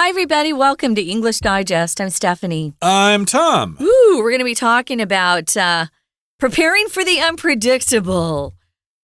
Hi, everybody. Welcome to English Digest. I'm Stephanie. I'm Tom. Ooh, we're going to be talking about preparing for the unpredictable,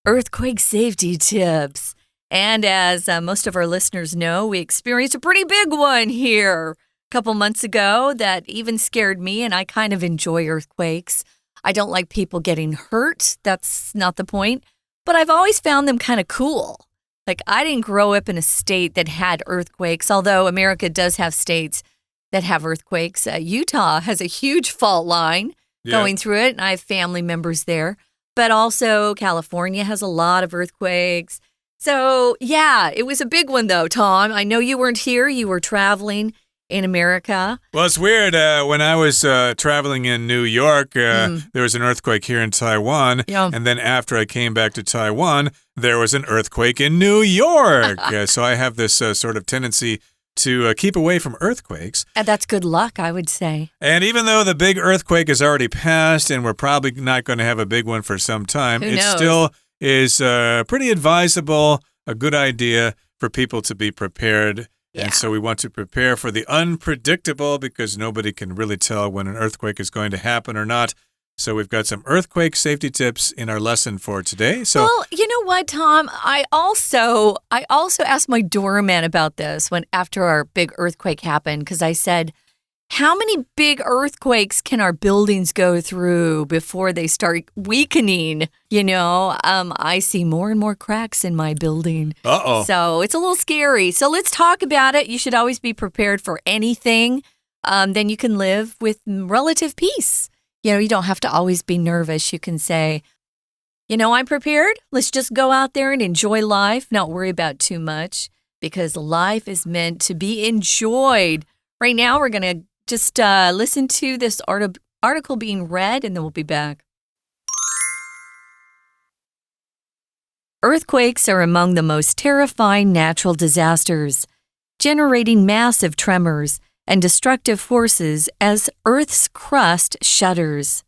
earthquake safety tips. And as most of our listeners know, we experienced a pretty big one here a couple months ago that even scared me, and I kind of enjoy earthquakes. I don't like people getting hurt. That's not the point. But I've always found them kind of cool. Like, I didn't grow up in a state that had earthquakes, although America does have states that have earthquakes. Utah has a huge fault line going through it, and I have family members there. But also, California has a lot of earthquakes. So, yeah, it was a big one, though, Tom. I know you weren't here. You were traveling in America. Well, it's weird. When I was traveling in New York, there was an earthquake here in Taiwan. Yeah. And then after I came back to Taiwan, there was an earthquake in New York. So I have this sort of tendency to keep away from earthquakes. And that's good luck, I would say. And even though the big earthquake has already passed and we're probably not going to have a big one for some time, Who it knows? still is pretty advisable, a good idea for people to be prepared. Yeah. And so we want to prepare for the unpredictable because nobody can really tell when an earthquake is going to happen or not. So we've got some earthquake safety tips in our lesson for today. Well, you know what, Tom? I also asked my doorman about this after our big earthquake happened, because I said, how many big earthquakes can our buildings go through before they start weakening? You know, I see more and more cracks in my building. Uh-oh. So it's a little scary. So let's talk about it. You should always be prepared for anything. Then you can live with relative peace. You know, you don't have to always be nervous. You can say, you know, I'm prepared. Let's just go out there and enjoy life, not worry about too much, because life is meant to be enjoyed. Right now, we're going to just listen to this article being read, and then we'll be back. Earthquakes are among the most terrifying natural disasters, generating massive tremors and destructive forces as Earth's crust shudders.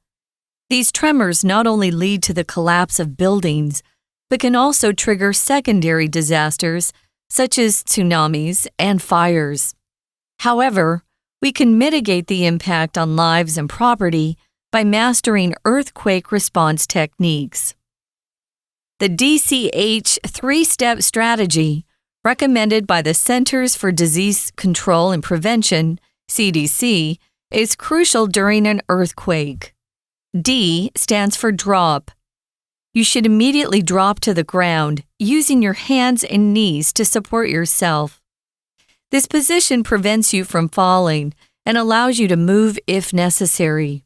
These tremors not only lead to the collapse of buildings, but can also trigger secondary disasters such as tsunamis and fires. However, we can mitigate the impact on lives and property by mastering earthquake response techniques. The DCH three-step strategy, recommended by the Centers for Disease Control and Prevention, CDC, is crucial during an earthquake. D stands for drop. You should immediately drop to the ground, using your hands and knees to support yourself. This position prevents you from falling and allows you to move if necessary.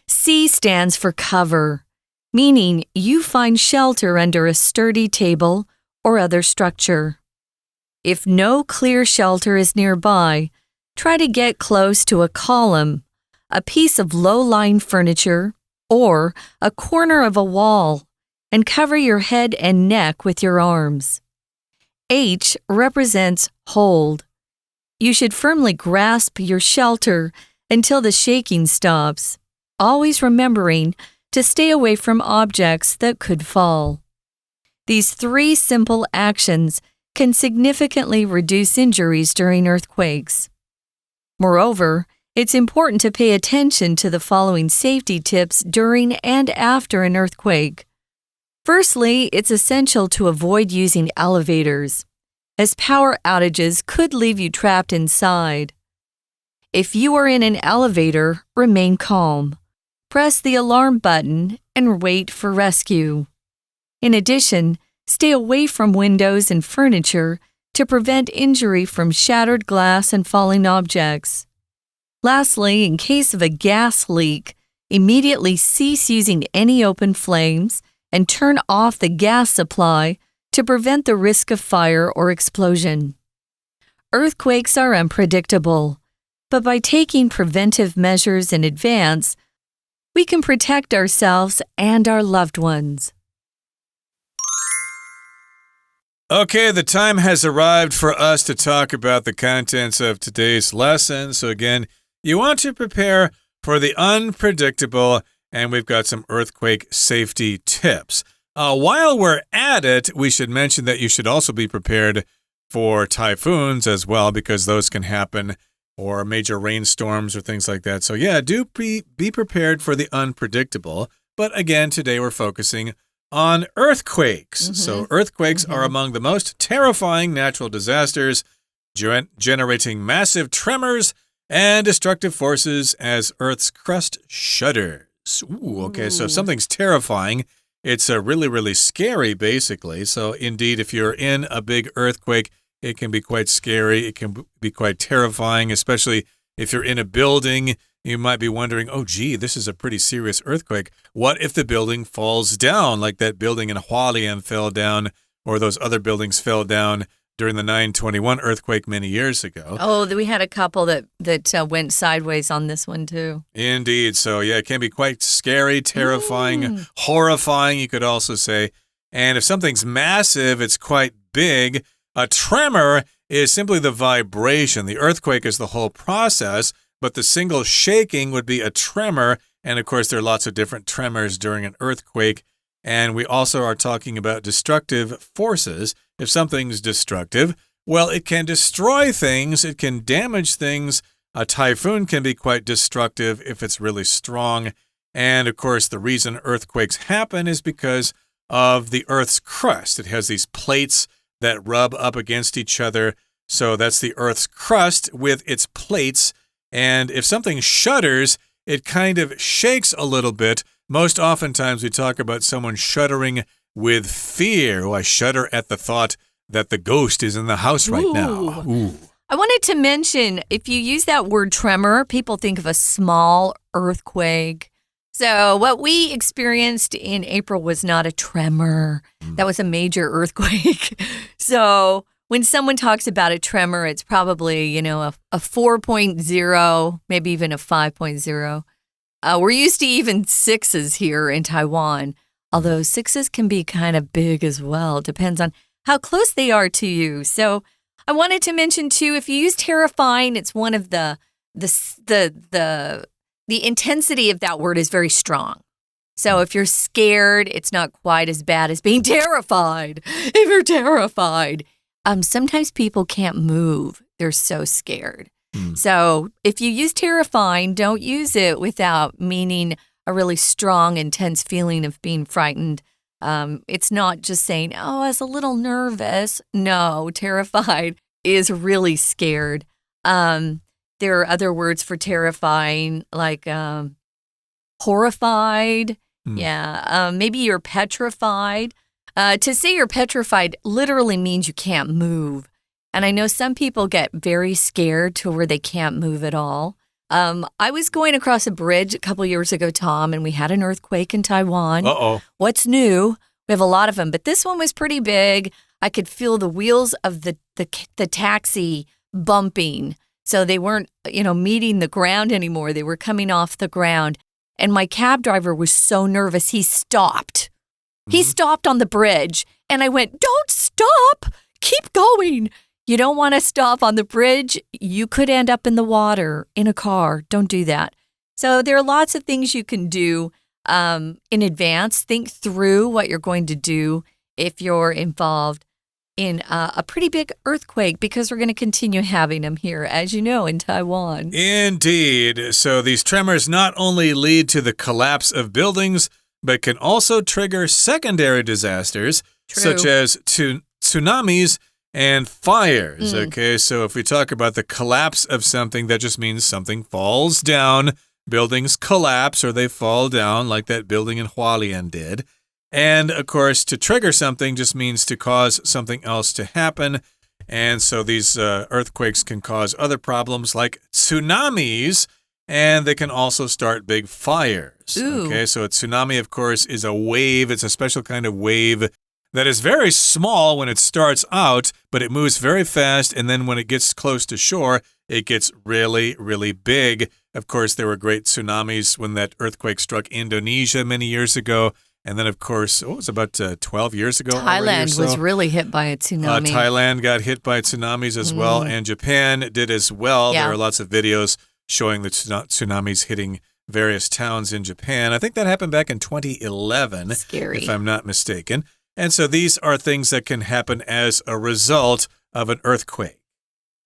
C stands for cover, meaning you find shelter under a sturdy table or other structure. If no clear shelter is nearby, try to get close to a column, a piece of low-lying furniture, or a corner of a wall, and cover your head and neck with your arms. H represents hold. You should firmly grasp your shelter until the shaking stops, always remembering to stay away from objects that could fall. These three simple actions can significantly reduce injuries during earthquakes. Moreover, it's important to pay attention to the following safety tips during and after an earthquake. Firstly, it's essential to avoid using elevators, as power outages could leave you trapped inside. If you are in an elevator, remain calm. Press the alarm button and wait for rescue. In addition, stay away from windows and furniture to prevent injury from shattered glass and falling objects. Lastly, in case of a gas leak, immediately cease using any open flames and turn off the gas supply to prevent the risk of fire or explosion. Earthquakes are unpredictable, but by taking preventive measures in advance, we can protect ourselves and our loved ones. Okay, the time has arrived for us to talk about the contents of today's lesson. So again, you want to prepare for the unpredictable, and we've got some earthquake safety tips. While we're at it, we should mention that you should also be prepared for typhoons as well, because those can happen, or major rainstorms or things like that. So yeah, do be prepared for the unpredictable. But again, today we're focusing on earthquakes. So earthquakes are among the most terrifying natural disasters, generating massive tremors and destructive forces as Earth's crust shudders. Ooh, okay, so if something's terrifying, it's really, really scary, basically. So indeed, if you're in a big earthquake, it can be quite scary. It can be quite terrifying, especially if you're in a building. You might be wondering, oh, gee, this is a pretty serious earthquake. What if the building falls down, like that building in Hualien fell down, or those other buildings fell down during the 9/21 earthquake many years ago? Oh, we had a couple that went sideways on this one, too. Indeed. So, yeah, it can be quite scary, terrifying, horrifying, you could also say. And if something's massive, it's quite big. A tremor is simply the vibration. The earthquake is the whole process, but the single shaking would be a tremor. And of course, there are lots of different tremors during an earthquake. And we also are talking about destructive forces. If something's destructive, well, it can destroy things. It can damage things. A typhoon can be quite destructive if it's really strong. And of course, the reason earthquakes happen is because of the Earth's crust. It has these plates that rub up against each other. So that's the Earth's crust with its plates. And if something shudders, it kind of shakes a little bit. Most oftentimes we talk about someone shuddering with fear. Oh, I shudder at the thought that the ghost is in the house right now. Ooh. I wanted to mention, if you use that word tremor, people think of a small earthquake. So what we experienced in April was not a tremor. That was a major earthquake. So when someone talks about a tremor, it's probably, a 4.0, maybe even a 5.0. We're used to even 6s here in Taiwan, although 6s can be kind of big as well. Depends on how close they are to you. So I wanted to mention, too, if you use terrifying, it's one of the intensity of that word is very strong. So if you're scared, it's not quite as bad as being terrified. If you're terrified, sometimes people can't move. They're so scared. So if you use terrifying, don't use it without meaning a really strong, intense feeling of being frightened. It's not just saying, oh, I was a little nervous. No, terrified is really scared. There are other words for terrifying, like horrified. Yeah, maybe you're petrified. To say you're petrified literally means you can't move. And I know some people get very scared to where they can't move at all. I was going across a bridge a couple years ago, Tom, and we had an earthquake in Taiwan. Uh-oh. What's new? We have a lot of them, but this one was pretty big. I could feel the wheels of the taxi bumping. So they weren't, meeting the ground anymore. They were coming off the ground. And my cab driver was so nervous, he stopped. He stopped on the bridge. And I went, don't stop. Keep going. You don't want to stop on the bridge. You could end up in the water in a car. Don't do that. So there are lots of things you can do in advance. Think through what you're going to do if you're involved in a pretty big earthquake, because we're going to continue having them here, as you know, in Taiwan. Indeed. So these tremors not only lead to the collapse of buildings, but can also trigger secondary disasters, such as tsunamis and fires. Okay, so if we talk about the collapse of something, that just means something falls down. Buildings collapse or they fall down, like that building in Hualien did. And, of course, to trigger something just means to cause something else to happen. And so these earthquakes can cause other problems like tsunamis, and they can also start big fires. Ooh. Okay, so a tsunami, of course, is a wave. It's a special kind of wave that is very small when it starts out, but it moves very fast. And then when it gets close to shore, it gets really, really big. Of course, there were great tsunamis when that earthquake struck Indonesia many years ago. And then, of course, it was about 12 years ago. Thailand was really hit by a tsunami. Thailand got hit by tsunamis as well, and Japan did as well. Yeah. There are lots of videos showing the tsunamis hitting various towns in Japan. I think that happened back in 2011, Scary. if I'm not mistaken. And so these are things that can happen as a result of an earthquake.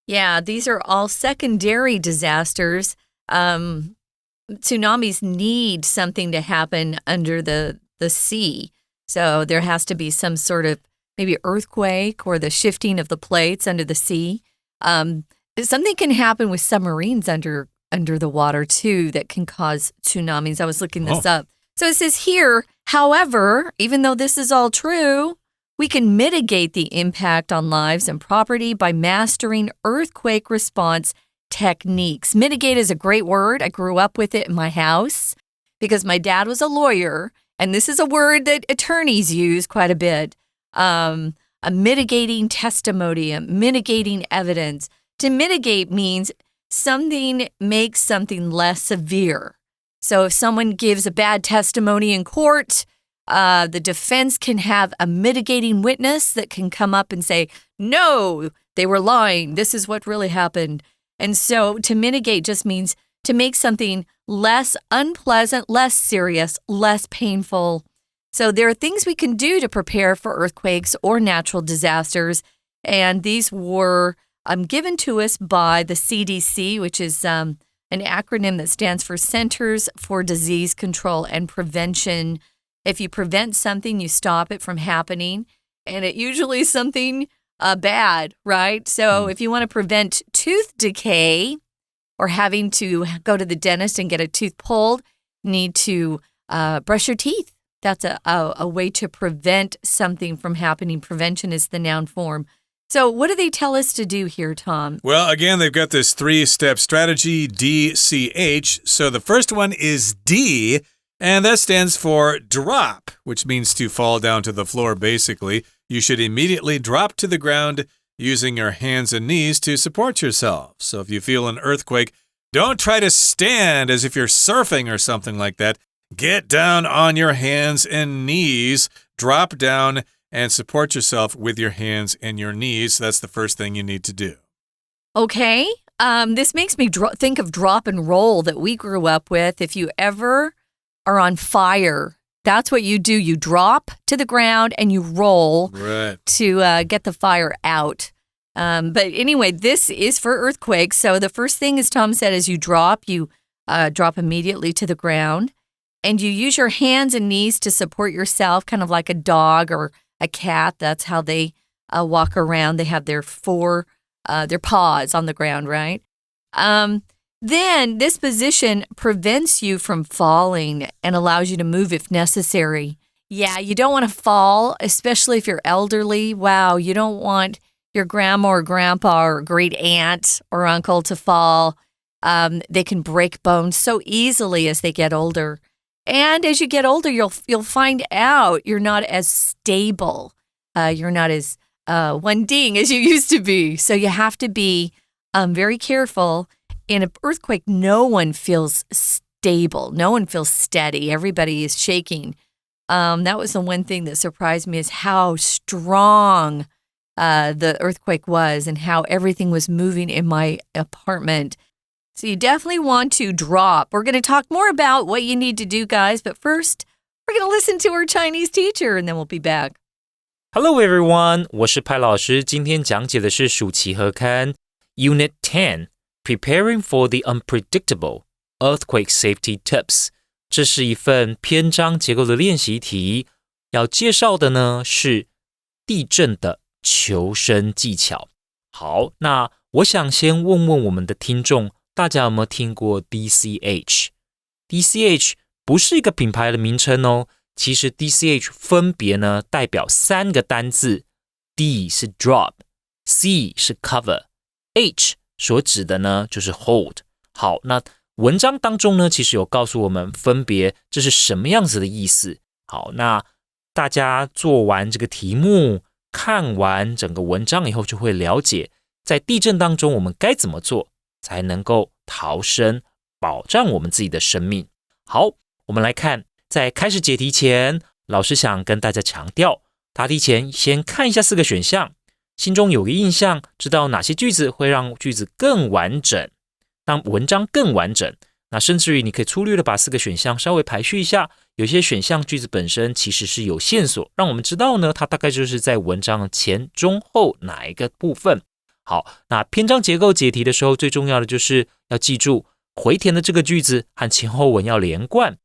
Yeah, these are all secondary disasters. Tsunamis need something to happen under the sea. So there has to be some sort of maybe earthquake or the shifting of the plates under the sea. Something can happen with submarines under the water too that can cause tsunamis. I was looking this up. So it says here, however, even though this is all true, we can mitigate the impact on lives and property by mastering earthquake response techniques. Mitigate is a great word. I grew up with it in my house because my dad was a lawyer, and this is a word that attorneys use quite a bit. A mitigating testimony, a mitigating evidence. To mitigate means something makes something less severe. So if someone gives a bad testimony in court, the defense can have a mitigating witness that can come up and say, no, they were lying. This is what really happened. And so to mitigate just means to make something less unpleasant, less serious, less painful. So there are things we can do to prepare for earthquakes or natural disasters. And these were given to us by the CDC, which is an acronym that stands for Centers for Disease Control and Prevention. If you prevent something, you stop it from happening. And it usually is something bad, right? So if you want to prevent tooth decay or having to go to the dentist and get a tooth pulled, you need to brush your teeth. That's a way to prevent something from happening. Prevention is the noun form. So what do they tell us to do here, Tom? Well, again, they've got this 3-step strategy, DCH. So the first one is D, and that stands for drop, which means to fall down to the floor, basically. You should immediately drop to the ground using your hands and knees to support yourself. So if you feel an earthquake, don't try to stand as if you're surfing or something like that. Get down on your hands and knees, drop down, and support yourself with your hands and your knees. That's the first thing you need to do. Okay. This makes me think of drop and roll that we grew up with. If you ever are on fire, that's what you do. You drop to the ground and you roll to get the fire out. But anyway, this is for earthquakes. So the first thing, as Tom said, is you drop immediately to the ground. And you use your hands and knees to support yourself, kind of like a dog or a cat. That's how they walk around. They have their paws on the ground, right? Then this position prevents you from falling and allows you to move if necessary. Yeah, you don't want to fall, especially if you're elderly. Wow, you don't want your grandma or grandpa or great aunt or uncle to fall. They can break bones so easily as they get older. And as you get older, you'll find out you're not as stable. You're not as one ding as you used to be. So you have to be very careful. In an earthquake, no one feels stable. No one feels steady. Everybody is shaking. That was the one thing that surprised me is how strong the earthquake was and how everything was moving in my apartment. So you definitely want to drop. We're going to talk more about what you need to do, guys. But first, we're going to listen to our Chinese teacher, and then we'll be back. Hello everyone, 我是派老师。今天讲解的是暑期合刊 Unit 10, Preparing for the Unpredictable, Earthquake Safety Tips. 这是一份篇章结构的练习题，要介绍的呢是地震的求生技巧。好，那我想先问问我们的听众，大家有没有听过 DCH？DCH 不是一个品牌的名称哦，其实 DCH 分别呢代表3个单字 ，D 是 drop，C 是 cover，H 所指的呢就是 hold。好，那文章当中呢其实有告诉我们分别这是什么样子的意思。好，那大家做完这个题目，看完整个文章以后就会了解，在地震当中我们该怎么做才能够逃生，保障我们自己的生命。好，我们来看，在开始解题前，老师想跟大家强调，答题前先看一下4个选项，心中有个印象，知道哪些句子会让句子更完整，让文章更完整。那甚至于你可以粗略的把4个选项稍微排序一下，有些选项句子本身其实是有线索，让我们知道呢，它大概就是在文章的前、中、后哪一个部分。好，那篇章结构解题的时候，最重要的就是要记住回填的这个句子和前后文要连贯，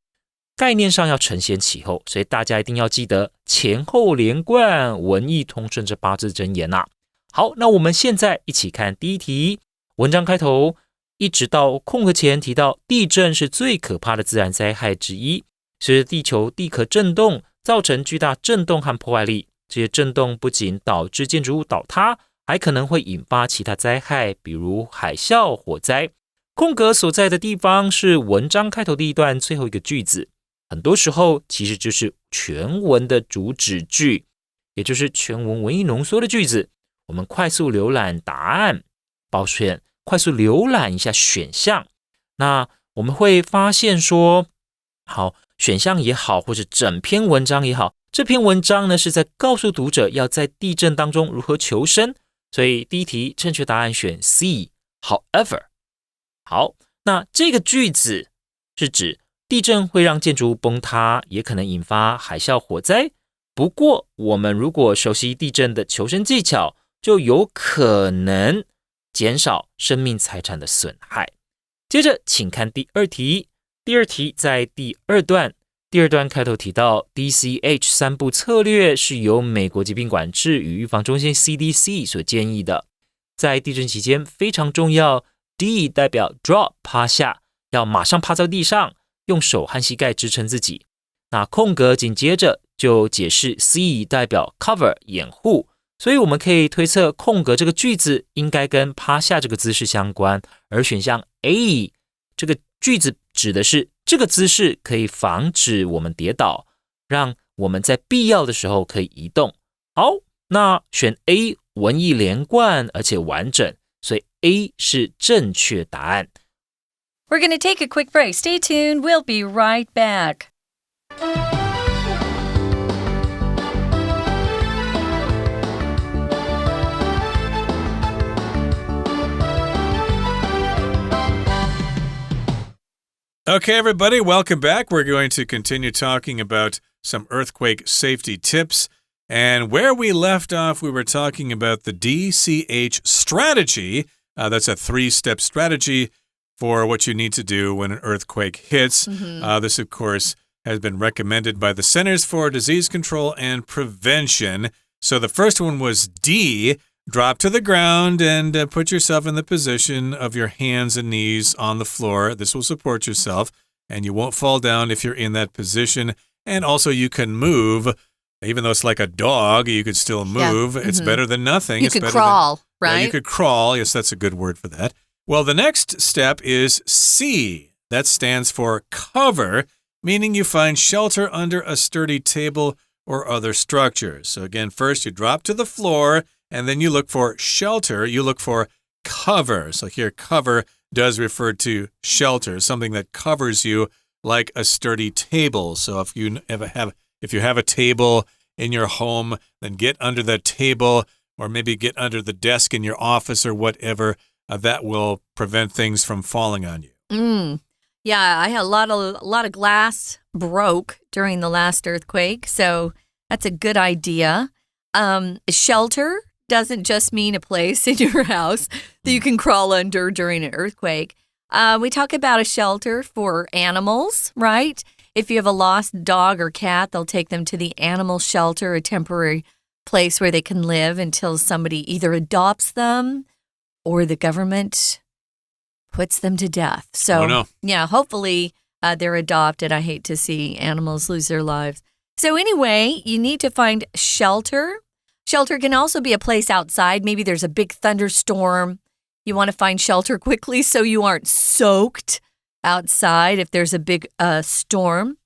概念上要承先启后，所以大家一定要记得前后连贯，文意通顺这8字真言啊。好，那我们现在一起看第一题，文章开头一直到空格前提到地震是最可怕的自然灾害之一，随着地球地壳震动造成巨大震动和破坏力，这些震动不仅导致建筑物倒塌，还可能会引发其他灾害，比如海啸、火灾。空格所在的地方是文章开头第一段最后一个句子，很多时候其实就是全文的主旨句，也就是全文文意浓缩的句子。我们快速浏览答案，快速浏览一下选项，那我们会发现说，好，选项也好，或者整篇文章也好，这篇文章呢是在告诉读者要在地震当中如何求生，所以第一题正确答案选 C。However， 好，那这个句子是指地震会让建筑物崩塌，也可能引发海啸、火灾。不过，我们如果熟悉地震的求生技巧，就有可能减少生命财产的损害。接着，请看第二题。第二题在第二段开头提到 DCH 3步策略是由美国疾病管制与预防中心 CDC 所建议的，在地震期间非常重要。D 代表 drop 趴下，要马上趴在地上，用手和膝盖支撑自己。那空格紧接着就解释 C 代表 cover 掩护，所以我们可以推测空格这个句子应该跟趴下这个姿势相关，而选项 A 这个句子指的是这个姿势可以防止我们跌倒，让我们在必要的时候可以移动。好，那选 A 文意连贯而且完整，所以 A 是正确答案。 We're going to take a quick break. Stay tuned. We'll be right back. Okay, everybody, welcome back. We're going to continue talking about some earthquake safety tips. And where we left off, we were talking about the DCH strategy. That's a 3-step strategy for what you need to do when an earthquake hits. This, of course, has been recommended by the Centers for Disease Control and Prevention. So the first one was D. Drop to the ground and put yourself in the position of your hands and knees on the floor. This will support yourself, and you won't fall down if you're in that position. And also, you can move. Even though it's like a dog, you could still move. Yeah. It's better than nothing. You could crawl, right? Yeah, you could crawl. Yes, that's a good word for that. Well, the next step is C. That stands for cover, meaning you find shelter under a sturdy table or other structures. So again, first you drop to the floor, and then you look for shelter. You look for cover. So here, cover does refer to shelter, something that covers you like a sturdy table. So if you have a table in your home, then get under that table, or maybe get under the desk in your office or whatever. That will prevent things from falling on you. Yeah, I had a lot of glass broke during the last earthquake, so that's a good idea. Shelter doesn't just mean a place in your house that you can crawl under during an earthquake. We talk about a shelter for animals, right? If you have a lost dog or cat, they'll take them to the animal shelter, a temporary place where they can live until somebody either adopts them or the government puts them to death. So, yeah, hopefully they're adopted. I hate to see animals lose their lives. So anyway, you need to find shelter. Shelter can also be a place outside. Maybe there's a big thunderstorm. You want to find shelter quickly so you aren't soaked outside if there's a big storm.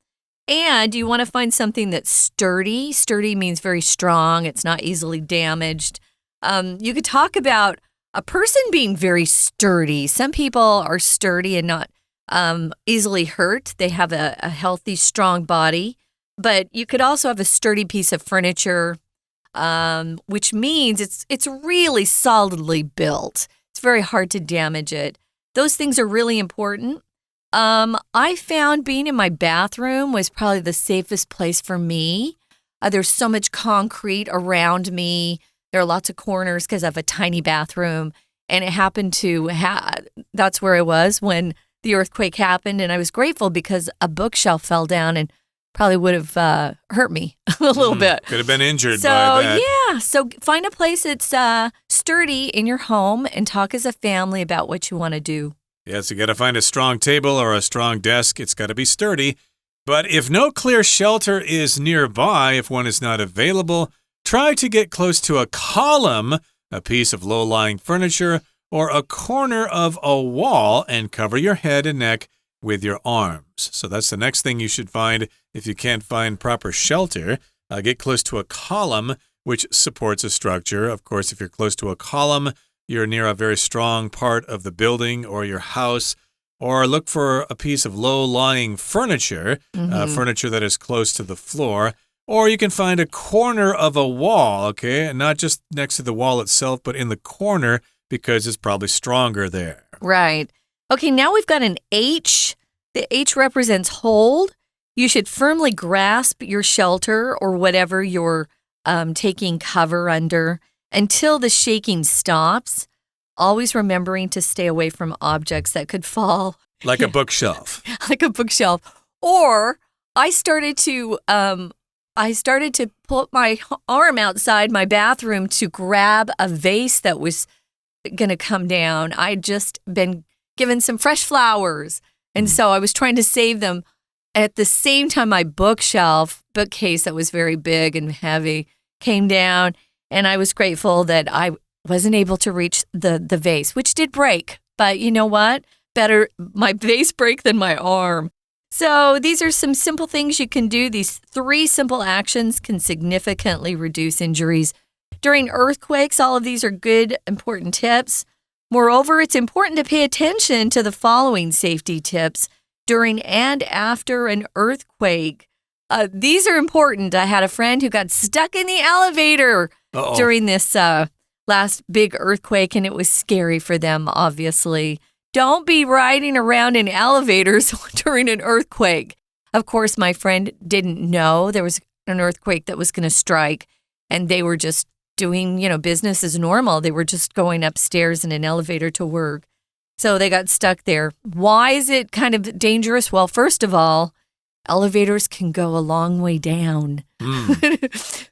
And you want to find something that's sturdy. Sturdy means very strong. It's not easily damaged. You could talk about a person being very sturdy. Some people are sturdy and not easily hurt. They have a healthy, strong body. But you could also have a sturdy piece of furniture, which means it's really solidly built. It's very hard to damage it. Those things are really important. I found being in my bathroom was probably the safest place for me. There's so much concrete around me. There are lots of corners because I have a tiny bathroom. And it happened to, that's where I was when the earthquake happened. And I was grateful because a bookshelf fell down and probably would have hurt me a little bit. Could have been injured by that. Yeah. So find a place that's sturdy in your home and talk as a family about what you want to do. Yes, you got to find a strong table or a strong desk. It's got to be sturdy. But if no clear shelter is nearby, if one is not available, try to get close to a column, a piece of low-lying furniture, or a corner of a wall and cover your head and neck with your arms. So that's the next thing you should find if you can't find proper shelter. Get close to a column, which supports a structure. Of course, if you're close to a column, you're near a very strong part of the building or your house. Or look for a piece of low-lying furniture, furniture that is close to the floor. Or you can find a corner of a wall, okay? And not just next to the wall itself, but in the corner because it's probably stronger there. Right. Okay, now we've got an H. The H represents hold. You should firmly grasp your shelter or whatever you're taking cover under until the shaking stops. Always remembering to stay away from objects that could fall. Like a bookshelf. Like a bookshelf. Or I started to put my arm outside my bathroom to grab a vase that was going to come down. I'd just been given some fresh flowers. And so I was trying to save them. At the same time, my bookcase that was very big and heavy came down. And I was grateful that I wasn't able to reach the vase, which did break. But you know what? Better my vase break than my arm. So these are some simple things you can do. These 3 simple actions can significantly reduce injuries. During earthquakes, all of these are good, important tips. Moreover, it's important to pay attention to the following safety tips during and after an earthquake. These are important. I had a friend who got stuck in the elevator during this last big earthquake, and it was scary for them, obviously. Don't be riding around in elevators during an earthquake. Of course, my friend didn't know there was an earthquake that was going to strike, and they were just doing, business as normal. They were just going upstairs in an elevator to work. So they got stuck there. Why is it kind of dangerous? Well, first of all, elevators can go a long way down.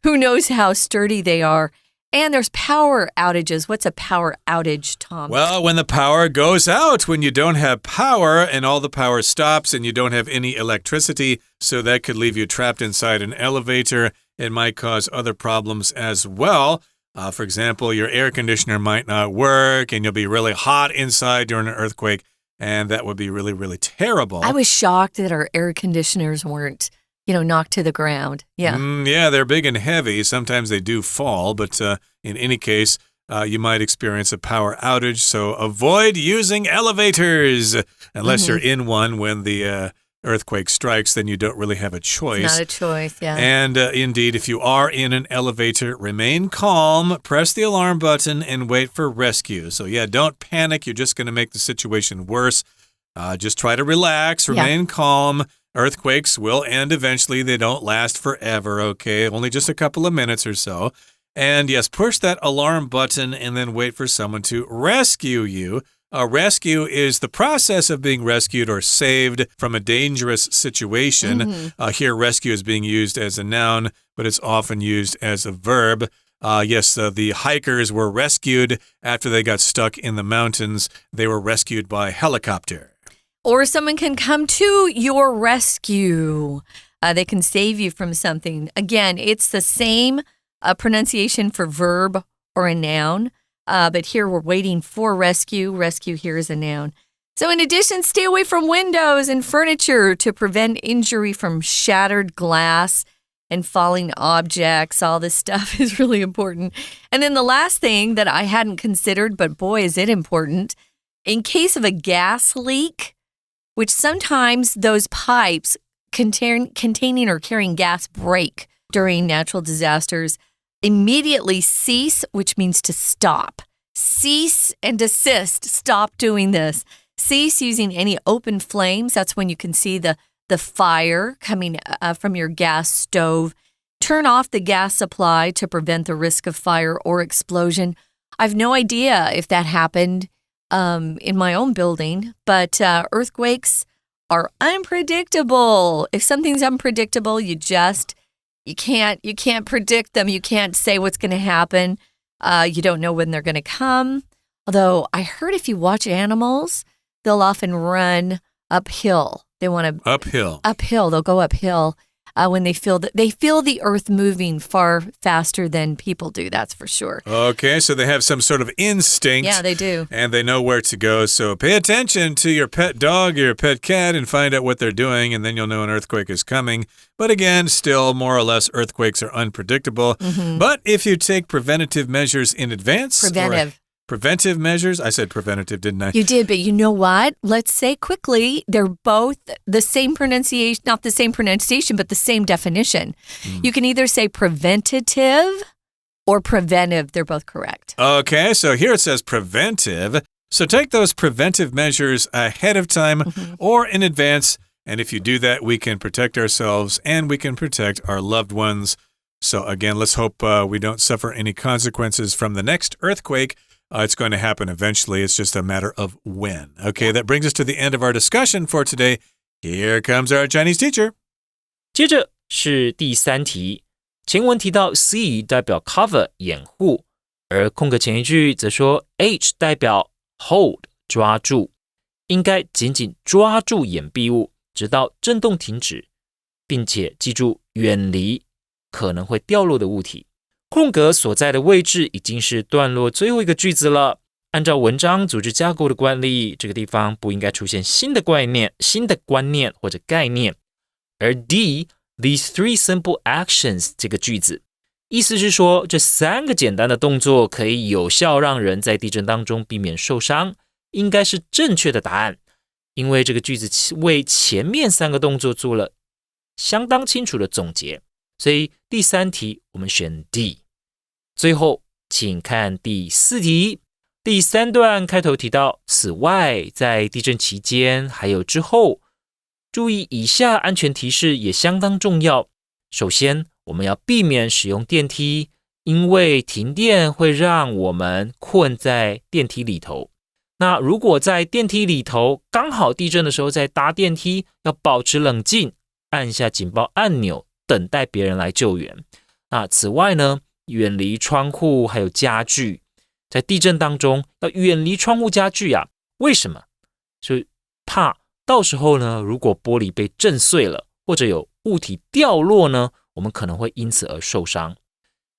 Who knows how sturdy they are? And there's power outages. What's a power outage, Tom? Well, when the power goes out, when you don't have power and all the power stops and you don't have any electricity, so that could leave you trapped inside an elevator. It might cause other problems as well. For example, your air conditioner might not work and you'll be really hot inside during an earthquake, and that would be really, really terrible. I was shocked that our air conditioners weren't knocked to the ground. Yeah. Yeah, they're big and heavy. Sometimes they do fall, but in any case, you might experience a power outage. So avoid using elevators unless you're in one when the earthquake strikes, then you don't really have a choice. It's not a choice, yeah. And indeed, if you are in an elevator, remain calm, press the alarm button, and wait for rescue. So yeah, don't panic. You're just going to make the situation worse. Just try to relax, remain calm. Earthquakes will end eventually. They don't last forever, okay? Only just a couple of minutes or so. And yes, push that alarm button and then wait for someone to rescue you. A rescue is the process of being rescued or saved from a dangerous situation. Here, rescue is being used as a noun, but it's often used as a verb. The hikers were rescued after they got stuck in the mountains. They were rescued by helicopter. Or someone can come to your rescue. They can save you from something. Again, it's the same pronunciation for verb or a noun. But here we're waiting for rescue. Rescue here is a noun. So in addition, stay away from windows and furniture to prevent injury from shattered glass and falling objects. All this stuff is really important. And then the last thing that I hadn't considered, but boy, is it important. In case of a gas leak, which sometimes those pipes containing or carrying gas break during natural disasters, immediately cease, which means to stop. Cease and desist. Stop doing this. Cease using any open flames. That's when you can see the fire coming from your gas stove. Turn off the gas supply to prevent the risk of fire or explosion. I have no idea if that happened in my own building, but earthquakes are unpredictable. If something's unpredictable, you can't predict them. You can't say what's going to happen. You don't know when they're going to come. Although I heard if you watch animals, they'll often run uphill. They want to uphill. They'll go uphill when they feel the earth moving far faster than people do. That's for sure. Okay, so they have some sort of instinct. Yeah, they do. And they know where to go. So pay attention to your pet dog, your pet cat, and find out what they're doing, and then you'll know an earthquake is coming. But again, still more or less earthquakes are unpredictable. But if you take preventative measures in advance, Preventive measures? I said preventative, didn't I? You did, but you know what? Let's say quickly, they're both the same pronunciation, not the same pronunciation, but the same definition. You can either say preventative or preventive. They're both correct. Okay, so here it says preventive. So take those preventive measures ahead of time or in advance. And if you do that, we can protect ourselves and we can protect our loved ones. So again, let's hope we don't suffer any consequences from the next earthquake. It's going to happen eventually. It's just a matter of when. Okay, that brings us to the end of our discussion for today. Here comes our Chinese teacher. 接着是第3题，前文提到 C 代表 cover 掩护，而空格前一句则说 H 代表 hold 抓住，应该紧紧抓住掩蔽物，直到震动停止，并且记住远离可能会掉落的物体。空格所在的位置已经是段落最后一个句子了。按照文章组织架构的惯例，这个地方不应该出现新的观念或者概念。而 D these 3 simple actions 这个句子，意思是说这3个简单的动作可以有效让人在地震当中避免受伤，应该是正确的答案。因为这个句子为前面3个动作做了相当清楚的总结。所以第3题我们选 D。 最后请看第4题，第3段开头提到，此外在地震期间还有之后，注意以下安全提示也相当重要。首先我们要避免使用电梯，因为停电会让我们困在电梯里头。那如果在电梯里头刚好地震的时候在搭电梯，要保持冷静，按下警报按钮，等待别人来救援。那此外呢，远离窗户还有家具。在地震当中要远离窗户家具啊，为什么？是怕到时候呢，如果玻璃被震碎了，或者有物体掉落呢，我们可能会因此而受伤。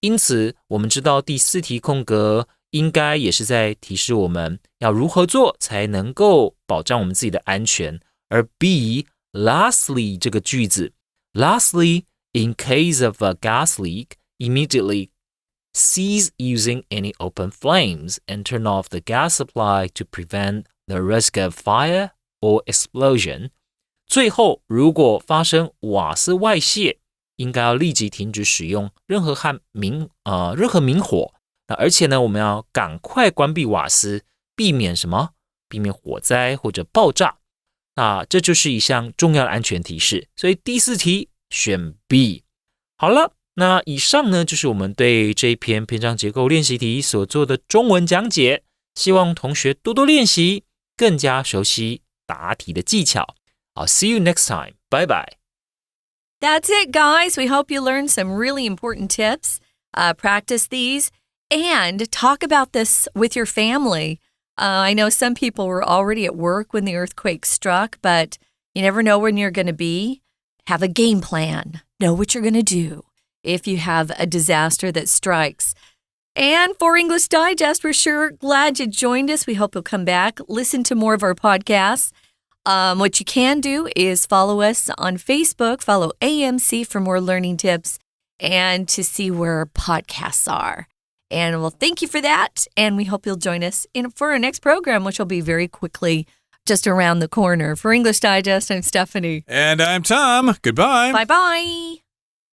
因此我们知道第4题空格应该也是在提示我们要如何做才能够保障我们自己的安全。而 B lastly 这个句子， lastly in case of a gas leak, immediately cease using any open flames and turn off the gas supply to prevent the risk of fire or explosion. 最后，如果发生瓦斯外泄，应该要立即停止使用任何明火。而且呢，我们要赶快关闭瓦斯，避免什么？避免火灾或者爆炸。那这就是一项重要的安全提示。所以第4题选 B。 好了，那以上呢就是我们对这一篇篇章结构练习题所做的中文讲解，希望同学多多练习，更加熟悉答题的技巧。I'll see you next time. Bye bye. That's it, guys. We hope you learned some really important tips. Practice these and talk about this with your family. I know some people were already at work when the earthquake struck, but you never know when you're going to be. Have a game plan. Know what you're going to do if you have a disaster that strikes. And for English Digest, we're sure glad you joined us. We hope you'll come back, listen to more of our podcasts. What you can do is follow us on Facebook, follow AMC for more learning tips and to see where our podcasts are. And well, thank you for that. And we hope you'll join us for our next program, which will be very quickly just around the corner. For English Digest, I'm Stephanie. And I'm Tom. Goodbye. Bye-bye.